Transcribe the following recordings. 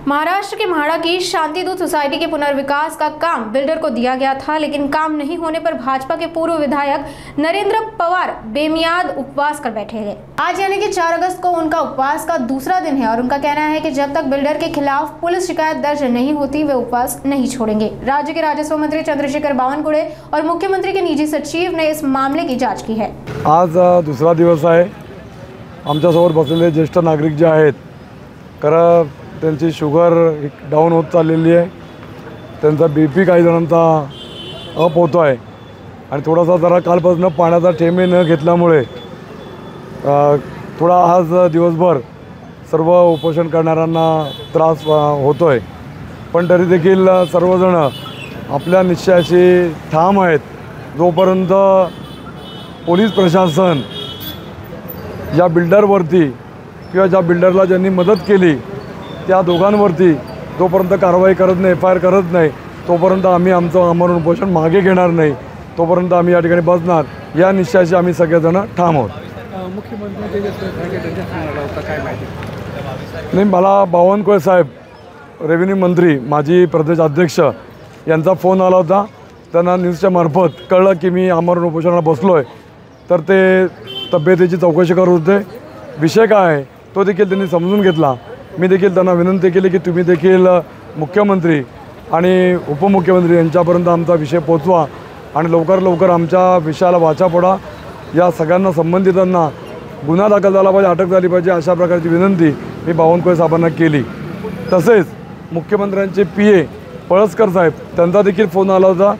महाराष्ट्र के म्हाड़ा की शांतिदूत सोसाइटी के पुनर्विकास का काम बिल्डर को दिया गया था, लेकिन काम नहीं होने पर भाजपा के पूर्व विधायक नरेंद्र पवार बेमियाद उपवास कर बैठे हैं। आज यानी कि 4 अगस्त को उनका उपवास का दूसरा दिन है और उनका कहना है कि जब तक बिल्डर के खिलाफ पुलिस शिकायत दर्ज नहीं होती वे उपवास नहीं छोड़ेंगे। राज्य के राजस्व मंत्री चंद्रशेखर बावनकुळे और मुख्यमंत्री के निजी सचिव ने इस मामले की जाँच की है। आज दूसरा दिवस आहे। आमच्यासोबत बसलेले ज्येष्ठ नागरिक जे आहेत, खरं त्यांची शुगर डाऊन होत चाललेली आहे, त्यांचा BP काही जणांचा अप होतो आहे आणि थोडासा जरा कालपासून पाण्याचा थेंबे न घेतल्यामुळे थोडा आज दिवसभर सर्व उपोषण करणाऱ्यांना त्रास होतो आहे। पण तरी देखील सर्वजण आपल्या निश्चयाशी ठाम आहेत। जोपर्यंत पोलीस प्रशासन या बिल्डरवरती किंवा ज्या बिल्डरला ज्यांनी मदत केली त्या दोघांवरती जोपर्यंत कारवाई करत नाही, FIR करत नाही, तोपर्यंत आम्ही आमचं आमरण उपोषण मागे घेणार नाही। तोपर्यंत आम्ही या ठिकाणी बसणार, या निश्चयाशी आम्ही सगळेजण ठाम आहोत। नाही, मला बावनकुळे साहेब रेव्हेन्यू मंत्री माजी प्रदेश अध्यक्ष यांचा फोन आला होता। त्यांना न्यूजच्या मार्फत कळलं की मी आमरण उपोषणाला बसलो आहे, तर ते तब्येतीची चौकशी करत होते। विषय काय आहे तो देखील त्यांनी समजून घेतला। मी देखील त्यांना विनंती केली की तुम्ही देखील मुख्यमंत्री आणि उपमुख्यमंत्री यांच्यापर्यंत आमचा विषय पोचवा आणि लवकर आमच्या विषयाला वाचा पडा। या सगळ्यांना संबंधितांना गुन्हा दाखल झाला पाहिजे, अटक झाली पाहिजे, अशा प्रकारची विनंती मी बावनकुळे साहेबांना केली। तसेच मुख्यमंत्र्यांचे PA पळसकर साहेब त्यांचा देखील फोन आला होता।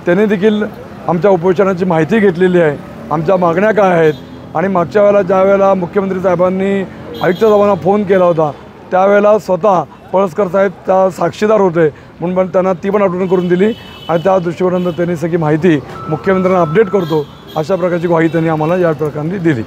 त्यांनी देखील आमच्या उपोषणाची माहिती घेतलेली आहे, आमच्या मागण्या काय आहेत आणि मागच्या वेळेला ज्या वेळेला मुख्यमंत्री साहेबांनी आयुक्त साहेबांना फोन केला होता त्यावेळेला स्वतः पळसकर साहेब त्या साक्षीदार होते, म्हणून त्यांना ती पण आठवण करून दिली आणि त्या दृष्टीवरून त्यांनी सगळी माहिती मुख्यमंत्र्यांना अपडेट करतो अशा प्रकारची ग्वाही त्यांनी आम्हाला या प्रकारे दिली।